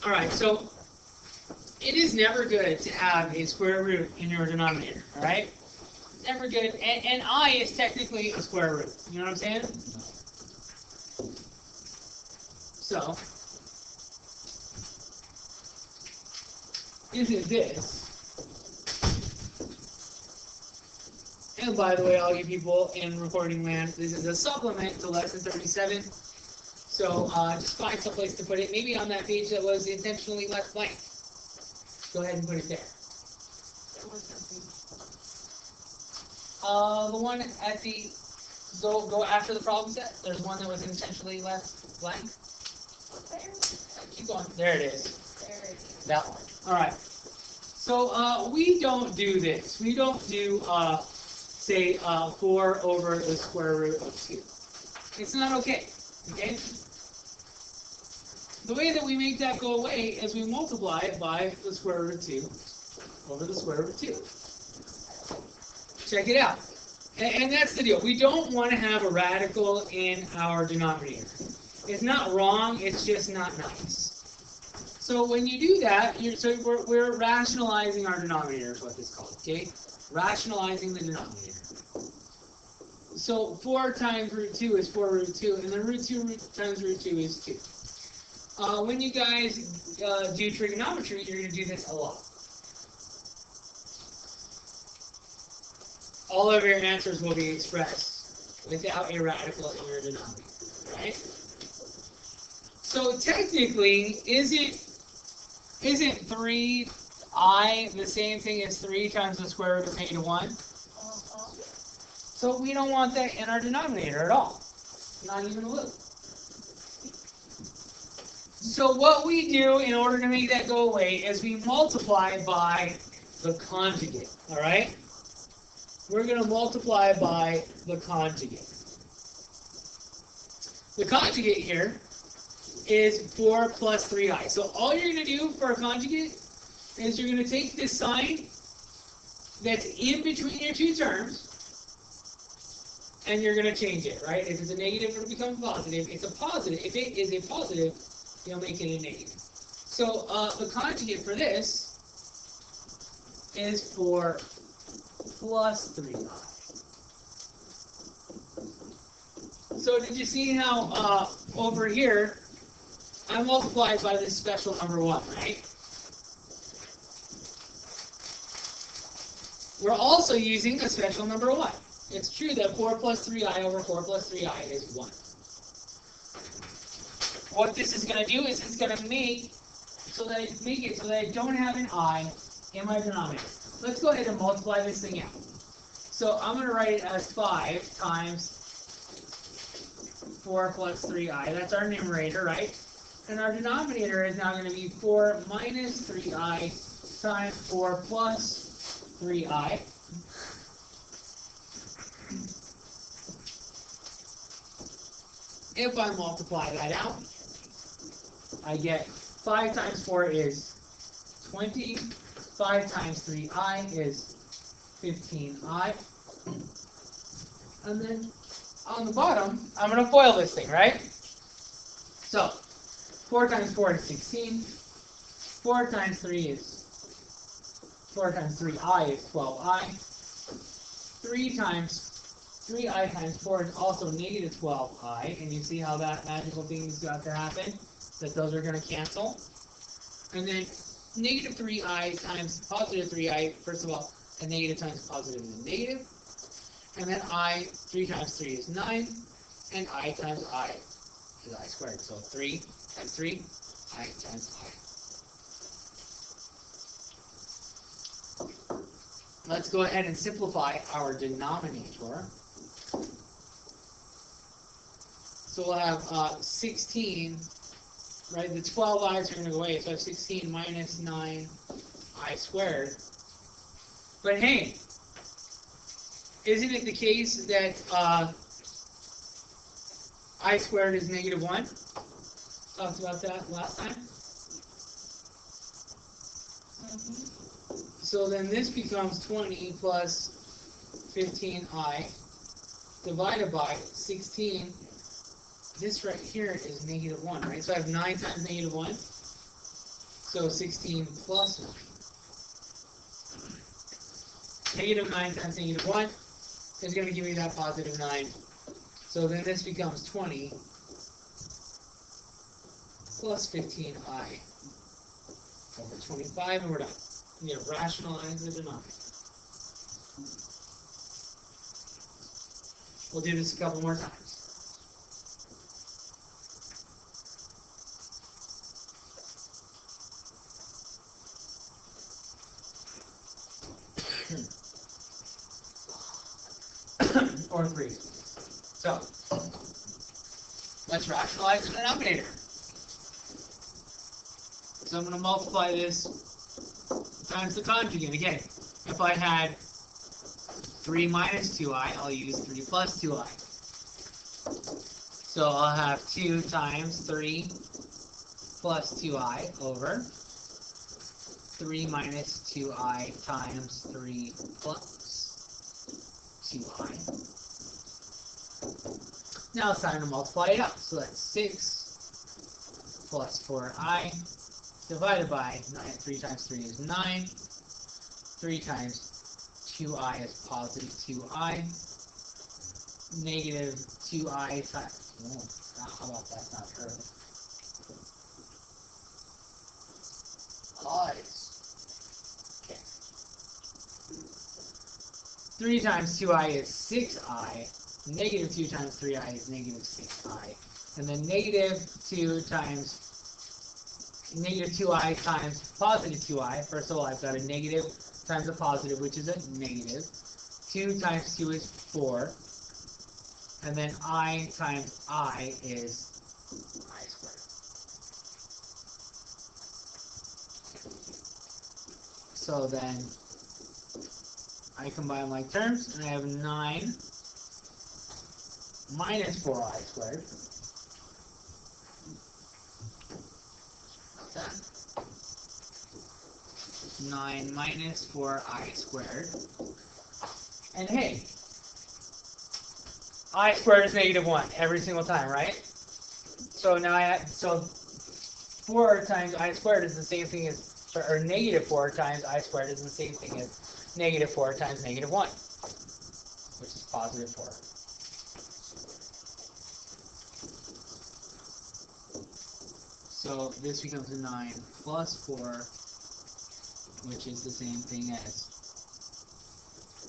All right, so it is never good to have a square root in your denominator, all right? Never good, and I is technically a square root. You know what I'm saying? So, isn't this? And by the way, all you people in recording land, this is a supplement to lesson 37. So just find some place to put it. Maybe on that page that was intentionally left blank. Go ahead and put it there. The one at the go after the problem set. There's one that was intentionally left blank. Keep going. There it is. That one. All right. So we don't do this. We don't do say 4 over the square root of 2. It's not okay. Okay. The way that we make that go away is we multiply it by the square root of 2 over the square root of 2. Check it out. And that's the deal. We don't want to have a radical in our denominator. It's not wrong, it's just not nice. So when you do that, we're rationalizing our denominator is what it's called, okay? Rationalizing the denominator. So 4 times root 2 is 4 root 2, and then root 2 times root 2 is 2. When you guys do trigonometry, you're going to do this a lot. All of your answers will be expressed without a radical in your denominator, right? So technically, isn't 3i the same thing as 3 times the square root of -1? So we don't want that in our denominator at all. Not even a little. So what we do in order to make that go away is we multiply by the conjugate, all right? We're going to multiply by the conjugate. The conjugate here is 4 plus 3i. So all you're going to do for a conjugate is you're going to take this sign that's in between your two terms, and you're going to change it, right? If it's a negative, it'll become positive. It's a positive. If it is a positive, you'll make it a negative. So the conjugate for this is 4 plus 3i. So did you see how over here, I multiplied by this special number 1, right? We're also using a special number 1. It's true that 4 plus 3i over 4 plus 3i is 1. What this is going to do is it's going to make it so that I don't have an I in my denominator. Let's go ahead and multiply this thing out. So I'm going to write it as 5 times 4 plus 3i. That's our numerator, right? And our denominator is now going to be 4 minus 3i times 4 plus 3i. If I multiply that out, I get 5 times 4 is 20. 5 times 3i is 15i. And then on the bottom, I'm going to FOIL this thing, right? So 4 times 4 is 16. 4 times 3i is 12i. 3 times 3i times 4 is also negative 12i, and you see how that magical thing is got to happen, that those are going to cancel. And then negative 3i times positive 3i, first of all, a negative times positive is a negative. And then 3 times 3 is 9, and I times I is I squared. So 3 times 3, I times I. Let's go ahead and simplify our denominator. So we'll have 16, right? The 12 i's are going to go away. So I have 16 minus 9 I squared. But hey, isn't it the case that I squared is negative 1? Talked about that last time. So then this becomes 20 plus 15i divided by 16. This right here is negative 1, right? So I have 9 times negative 1. So 16 plus 1. Negative 9 times negative 1 is going to give me that positive 9. So then this becomes 20 plus 15i over 25, and we're done. We have rationalized the denominator. We'll do this a couple more times. Or 3. So, let's rationalize the denominator. So I'm going to multiply this times the conjugate. Again, if I had 3 minus 2i, I'll use 3 plus 2i. So I'll have 2 times 3 plus 2i over 3 minus 2i times 3 plus 2i. Now it's time to multiply it out. So that's 6 plus 4i divided by 9. 3 times 3 is 9. 3 times 2i is positive 2i. Negative 2i times... Oh, how about that's not true? Okay. 3 times 2i is 6i. Negative 2 times 3i is negative 6i. And then negative 2 times negative 2i times positive 2i. First of all, I've got a negative times a positive, which is a negative. 2 times 2 is 4. And then I times I is I squared. So then I combine like terms, and I have 9 minus 4i squared. 9 minus 4i squared. And hey, I squared is negative 1 every single time, right? So now so 4 times I squared is the same thing as, or negative 4 times I squared is the same thing as negative 4 times negative 1, which is positive 4. So this becomes a 9 plus 4, which is the same thing as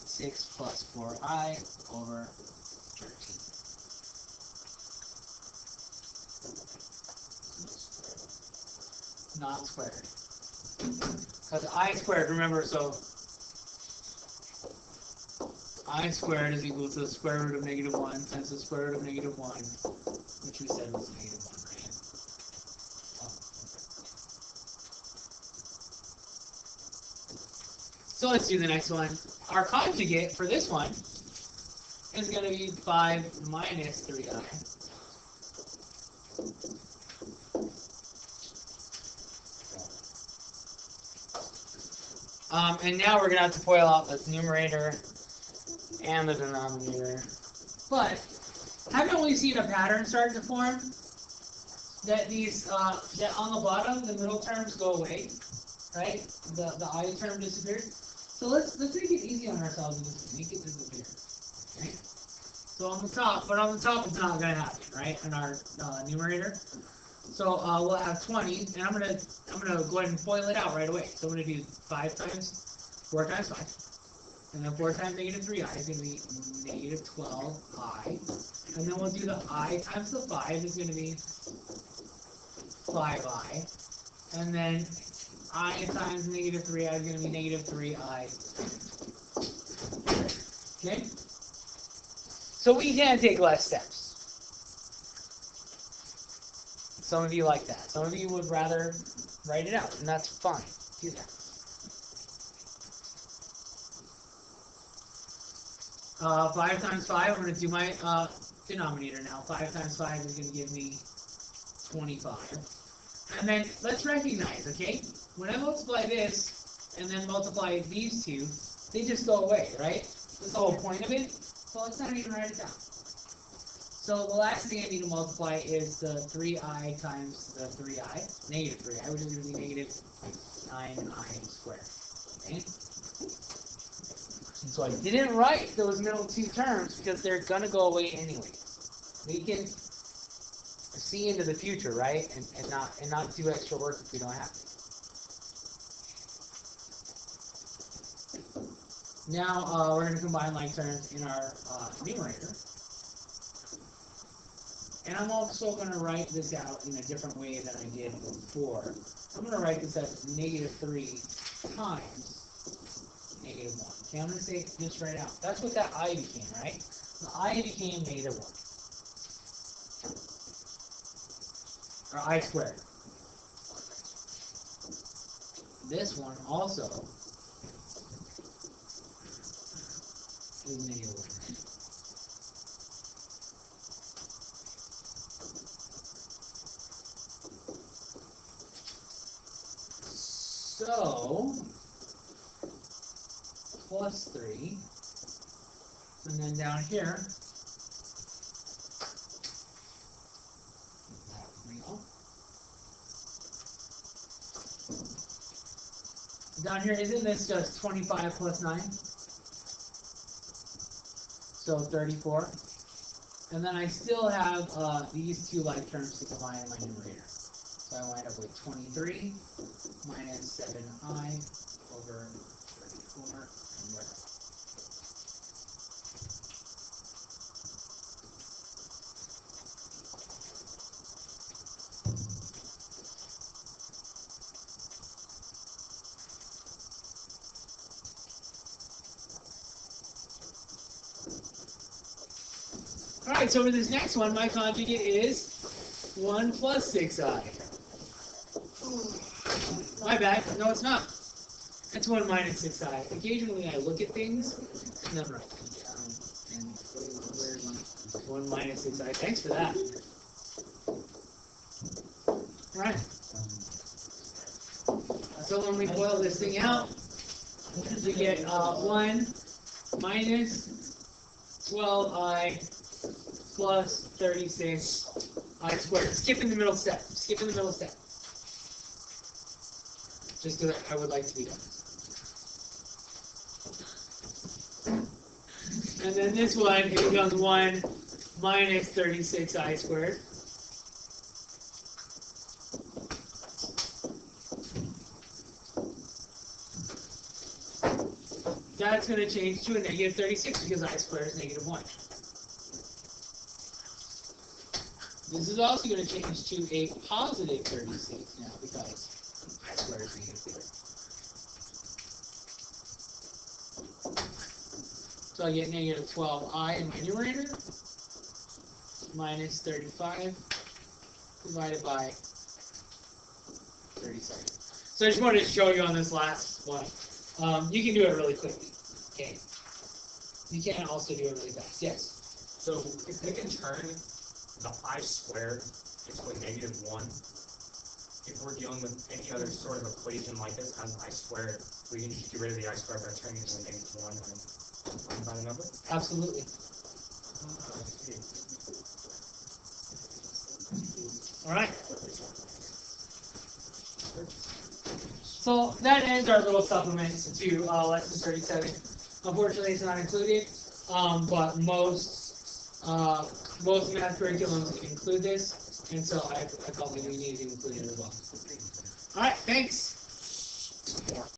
6 plus 4i over 13. Not squared. Because I squared, remember, so I squared is equal to the square root of negative 1 times the square root of negative 1, which we said was negative 1, right? So let's do the next one. Our conjugate for this one is going to be 5 minus 3i. And now we're going to have to FOIL out the numerator and the denominator. But haven't we seen a pattern start to form? That these, that on the bottom, the middle terms go away, right? The I term disappears. So let's make it easy on ourselves and just make it disappear, right? So on the top, but on the top it's not going to happen, right? In our numerator. So we'll have 20, and I'm gonna go ahead and FOIL it out right away. So I'm gonna do 4 times 5, and then 4 times negative 3i is gonna be negative 12i, and then we'll do the I times the 5 is gonna be 5i, and then I times negative 3i is gonna be negative 3i. Okay. So we can take less steps. Some of you like that. Some of you would rather write it out, and that's fine. Do that. 5 times 5, I'm going to do my denominator now. 5 times 5 is going to give me 25. And then let's recognize, okay? When I multiply this and then multiply these two, they just go away, right? That's the whole point of it. So let's not even write it down. So the last thing I need to multiply is the 3i times the 3i, negative 3i, which is going to be negative 9i squared. Okay? And so I didn't write those middle two terms because they're going to go away anyway. We can see into the future, right? And not do extra work if we don't have to. Now we're going to combine like terms in our numerator. And I'm also going to write this out in a different way than I did before. I'm going to write this as negative 3 times negative 1. Okay, I'm going to say this right out. That's what that I became, right? The I became negative 1. Or I squared. This one also is negative 1. So, plus 3, and then down here, down here, isn't this just 25 plus 9? So 34. And then I still have these two like terms to combine in my numerator. So I wind up with 23 minus 7i over 34 and whatever. Alright, so for this next one, my conjugate is 1 plus 6i. My bad. No, it's not. It's 1 minus 6i. Occasionally I look at things and then write them down. And where's my 1 minus 6i? Thanks for that. Alright. So when we boil this thing out, we get 1 minus 12i plus 36i squared. Skipping the middle step. Skipping the middle step. Just because I would like to be done. And then this one, it becomes 1 minus 36i squared. That's going to change to a negative 36 because I squared is negative 1. This is also going to change to a positive 36 now because I squared is negative 3. So I get negative 12i in my numerator minus 35 divided by 37. So I just wanted to show you on this last one. You can do it really quickly. Okay. You can also do it really fast. Yes. So if we can turn the I squared into a negative 1, if we're dealing with any other sort of equation like this as I squared, we can just get rid of the I squared by turning it into a negative 1 and find by the number? Absolutely. All right. So that ends our little supplements to lesson 37. Unfortunately, it's not included, but most math curriculums include this, and so I felt like we needed to include it as well. All right, thanks.